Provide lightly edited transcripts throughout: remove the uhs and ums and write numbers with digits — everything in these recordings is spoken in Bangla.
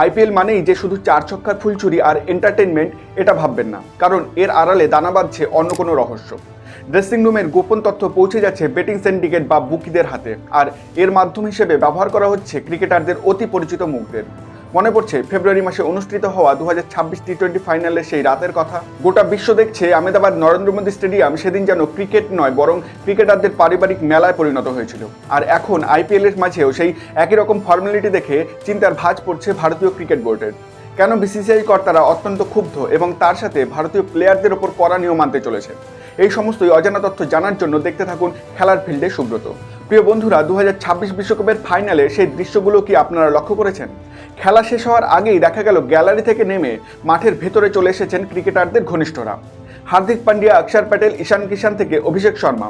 আইপিএল মানেই যে শুধু চার ছক্কার ফুলচুরি আর এন্টারটেনমেন্ট এটা ভাববেন না, কারণ এর আড়ালে দানা বাঁধছে অন্য কোনো রহস্য। ড্রেসিং রুমের গোপন তথ্য পৌঁছে যাচ্ছে বেটিং সিন্ডিকেট বা বুকিদের হাতে, আর এর মাধ্যম হিসেবে ব্যবহার করা হচ্ছে ক্রিকেটারদের অতি পরিচিত মুখদের। মনে পড়ছে ফেব্রুয়ারি মাসে অনুষ্ঠিত হওয়া 2026 টি-20 ফাইনালের সেই রাতের কথা। গোটা বিশ্ব দেখছে আহমেদাবাদ নরেন্দ্র মোদী স্টেডিয়াম সেদিন যেন ক্রিকেট নয় বরং ক্রিকেটারদের পারিবারিক মেলায় পরিণত হয়েছিল। আর এখন আইপিএলের মাঝেও সেই একই রকম ফর্মালিটি দেখে চিন্তার ভাঁজ পড়ছে ভারতীয় ক্রিকেট বোর্ডের। কেন বিসিসিআই কর্তারা অত্যন্ত ক্ষুব্ধ এবং তার সাথে ভারতীয় প্লেয়ারদের ওপর কড়া নিয়ম মানতে চলেছে, এই সমস্তই অজানা তথ্য জানার জন্য দেখতে থাকুন খেলার ফিল্ডে সুব্রত। প্রিয় বন্ধুরা, 2026 বিশ্বকাপের ফাইনালে সেই দৃশ্যগুলো কি আপনারা লক্ষ্য করেছেন? খেলা শেষ হওয়ার আগেই দেখা গেল গ্যালারি থেকে নেমে মাঠের ভেতরে চলে এসেছেন ক্রিকেটারদের ঘনিষ্ঠরা। হার্দিক পান্ডিয়া, অক্ষর প্যাটেল, ঈশান কিষান থেকে অভিষেক শর্মা।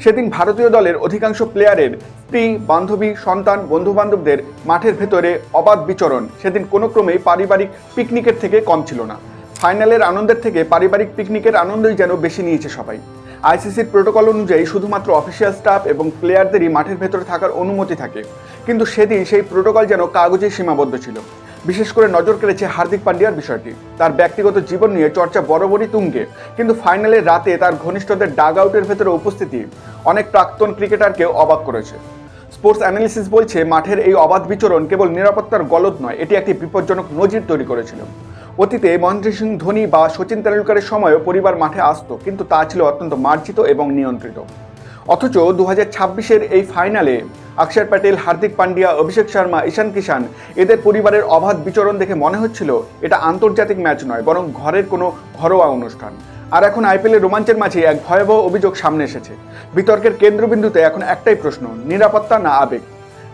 সেদিন ভারতীয় দলের অধিকাংশ প্লেয়ারের স্ত্রী, বান্ধবী, সন্তান, বন্ধুবান্ধবদের মাঠের ভেতরে অবাধ বিচরণ সেদিন কোনো ক্রমেই পারিবারিক পিকনিকের থেকে কম ছিল না। ফাইনালের আনন্দের থেকে পারিবারিক পিকনিকের আনন্দই যেন বেশি নিয়েছে সবাই। আইসিসির প্রোটোকল অনুযায়ী শুধুমাত্র অফিসিয়াল স্টাফ এবং প্লেয়ারদেরই মাঠের ভেতরে থাকার অনুমতি থাকে, কিন্তু সেদিন সেই প্রোটোকল যেন কাগজেই সীমাবদ্ধ ছিল। বিশেষ করে নজর কেড়েছে হার্দিক পান্ডিয়ার বিষয়টি। তার ব্যক্তিগত জীবন নিয়ে চর্চা বরাবরই তুঙ্গে, কিন্তু ফাইনালের রাতে তার ঘনিষ্ঠদের ডাগ আউটের ভেতরে উপস্থিতি অনেক প্রাক্তন ক্রিকেটারকেও অবাক করেছে। স্পোর্টস অ্যানালিসিস বলছে মাঠের এই অবাধ বিচরণ কেবল নিরাপত্তার গলদ নয়, এটি একটি বিপজ্জনক নজির তৈরি করেছিল। অতীতে মহেন্দ্র সিং ধোনি বা সচিন তেন্ডুলকরের সময়ও পরিবার মাঠে আসতো, কিন্তু তা ছিল অত্যন্ত মার্জিত এবং নিয়ন্ত্রিত। অথচ 2026-এর এই ফাইনালে অক্ষর প্যাটেল, হার্দিক পান্ডিয়া, অভিষেক শর্মা, ঈশান কিষান এদের পরিবারের অবাধ বিচরণ দেখে মনে হচ্ছিল এটা আন্তর্জাতিক ম্যাচ নয় বরং ঘরের কোনো ঘরোয়া অনুষ্ঠান। আর এখন আইপিএলের রোমাঞ্চের মাঝে এক ভয়াবহ অভিযোগ সামনে এসেছে। বিতর্কের কেন্দ্রবিন্দুতে এখন একটাই প্রশ্ন, নিরাপত্তা না আবেগ?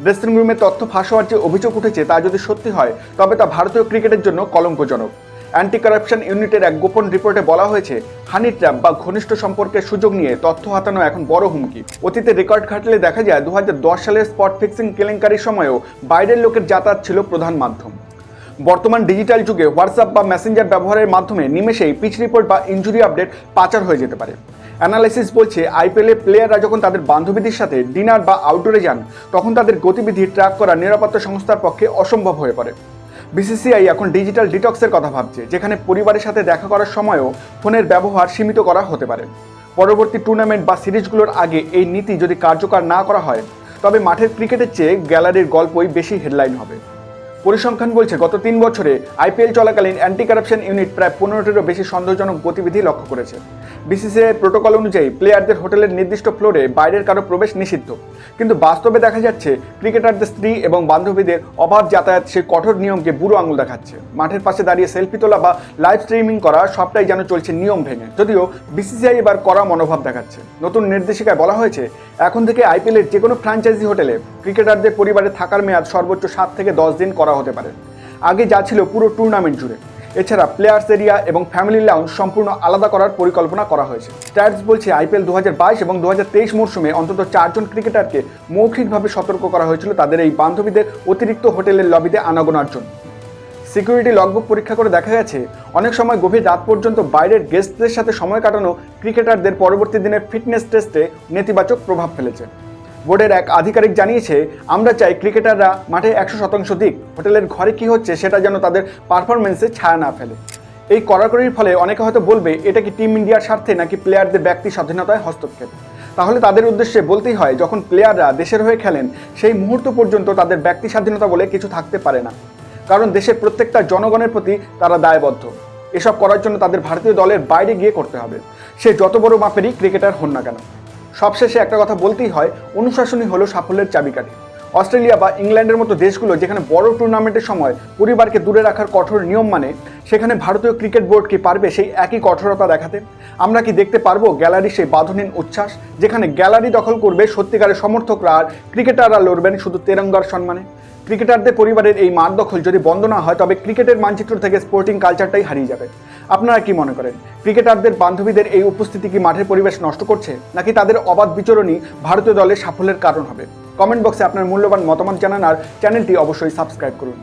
ড্রেসিং রুমে তথ্য ফাঁস হওয়ার যে অভিযোগ উঠেছে তা যদি সত্যি হয় তবে তা ভারতীয় ক্রিকেটের জন্য কলঙ্কজনক। অ্যান্টি কারাপশন ইউনিটের এক গোপন রিপোর্টে বলা হয়েছে হানি ট্র্যাপ বা ঘনিষ্ঠ সম্পর্কের সুযোগ নিয়ে তথ্য হাতানো এখন বড় হুমকি। অতীতে রেকর্ড ঘাটলে দেখা যায় 2010 সালের স্পট ফিক্সিং কেলেঙ্কারির সময়ও বাইরের লোকের যাতায়াত ছিল প্রধান মাধ্যম। বর্তমান ডিজিটাল যুগে হোয়াটসঅ্যাপ বা মেসেঞ্জার ব্যবহারের মাধ্যমে নিমেষেই পিচ রিপোর্ট বা ইনজুরি আপডেট পাচার হয়ে যেতে পারে। অ্যানালাইসিস বলছে আইপিএলের প্লেয়াররা যখন তাদের বান্ধবীদের সাথে ডিনার বা আউটডোরে যান তখন তাদের গতিবিধি ট্র্যাক করা নিরাপত্তা সংস্থার পক্ষে অসম্ভব হয়ে পড়ে। বিসিসিআই এখন ডিজিটাল ডিটক্সের কথা ভাবছে, যেখানে পরিবারের সাথে দেখা করার সময়ও ফোনের ব্যবহার সীমিত করা হতে পারে। পরবর্তী টুর্নামেন্ট বা সিরিজগুলোর আগে এই নীতি যদি কার্যকর না করা হয় তবে মাঠের ক্রিকেটের চেয়ে গ্যালারির গল্পই বেশি হেডলাইন হবে। পরিসংখ্যান বলছে গত 3 বছরে আইপিএল চলাকালীন অ্যান্টি কারাপশন ইউনিট প্রায় 15টিরও বেশি সন্দেহজনক গতিবিধি লক্ষ্য করেছে। বিসিসিআই প্রোটোকল অনুযায়ী প্লেয়ারদের হোটেলের নির্দিষ্ট ফ্লোরে বাইরের কারো প্রবেশ নিষিদ্ধ, কিন্তু বাস্তবে দেখা যাচ্ছে ক্রিকেটারদের স্ত্রী এবং বান্ধবীদের অবাধ যাতায়াত সেই কঠোর নিয়মকে বুড়ো আঙুল দেখাচ্ছে। মাঠের পাশে দাঁড়িয়ে সেলফি তোলা বা লাইভ স্ট্রিমিং করা সবটাই যেন চলছে নিয়ম ভেঙে, যদিও বিসিসিআই এবার কড়া মনোভাব দেখাচ্ছে। নতুন নির্দেশিকায় বলা হয়েছে এখন থেকে আইপিএলের যে কোনো ফ্র্যাঞ্চাইজি হোটেলে ক্রিকেটারদের পরিবারে থাকার মেয়াদ সর্বোচ্চ 7 থেকে 10 দিন করা হতে পারে, আগে যা ছিল পুরো টুর্নামেন্ট জুড়ে। এছাড়া প্লেয়ার্স এরিয়া এবং ফ্যামিলি লাউঞ্জ সম্পূর্ণ আলাদা করার পরিকল্পনা করা হয়েছে। স্ট্যাটস বলছে আইপিএল 2022 এবং 2023 মরশুমে অন্তত 4 জন ক্রিকেটারকে মৌখিকভাবে সতর্ক করা হয়েছিল তাদের এই বান্ধবীদের অতিরিক্ত হোটেলের লবিতে আনাগোনার জন্য। সিকিউরিটি লগবুক পরীক্ষা করে দেখা গেছে অনেক সময় গভীর রাত পর্যন্ত বাইরের গেস্টদের সাথে সময় কাটানো ক্রিকেটারদের পরবর্তী দিনের ফিটনেস টেস্টে নেতিবাচক প্রভাব ফেলেছে। বোর্ডের এক আধিকারিক জানিয়েছে, আমরা চাই ক্রিকেটাররা মাঠে 100% দিক, হোটেলের ঘরে কি হচ্ছে সেটা যেন তাদের পারফরমেন্সে ছায়া না ফেলে। এই কড়াকড়ির ফলে অনেকে হয়তো বলবে এটা কি টিম ইন্ডিয়ার স্বার্থে নাকি প্লেয়ারদের ব্যক্তি স্বাধীনতায় হস্তক্ষেপ। তাহলে তাদের উদ্দেশ্যে বলতেই হয় যখন প্লেয়াররা দেশের হয়ে খেলেন সেই মুহূর্ত পর্যন্ত তাদের ব্যক্তি স্বাধীনতা বলে কিছু থাকতে পারে না, কারণ দেশের প্রত্যেকটা জনগণের প্রতি তারা দায়বদ্ধ। এসব করার জন্য তাদের ভারতীয় দলের বাইরে গিয়ে করতে হবে, সে যত বড় মাপেরই ক্রিকেটার হন না কেন। সবশেষে একটা কথা বলতেই হয়, অনুশাসনই হলো সাফল্যের চাবিকাঠি। অস্ট্রেলিয়া বা ইংল্যান্ডের মতো দেশগুলো যেখানে বড় টুর্নামেন্টের সময় পরিবারকে দূরে রাখার কঠোর নিয়ম মানে, সেখানে ভারতীয় ক্রিকেট বোর্ড কি পারবে সেই একই কঠোরতা দেখাতে? আমরা কি দেখতে পারবো গ্যালারি সেই বাঁধনীন উচ্ছ্বাস, যেখানে গ্যালারি দখল করবে সত্যিকারের সমর্থকরা আর ক্রিকেটাররা লড়বেন শুধু তেরঙ্গার সম্মানে? ক্রিকেটারদের পরিবারের এই মাঠ দখল যদি বন্ধ না হয় তবে ক্রিকেটের মানচিত্র থেকে স্পোর্টিং কালচারটাই হারিয়ে যাবে। আপনারা কি মনে করেন, ক্রিকেটারদের বান্ধবীদের এই উপস্থিতি কি মাঠের পরিবেশ নষ্ট করছে, নাকি তাদের অবাধ বিচরণই ভারতীয় দলের সাফল্যের কারণ হবে? কমেন্ট বক্সে আপনার মূল্যবান মতামত জানান আর চ্যানেলটি অবশ্যই সাবস্ক্রাইব করুন।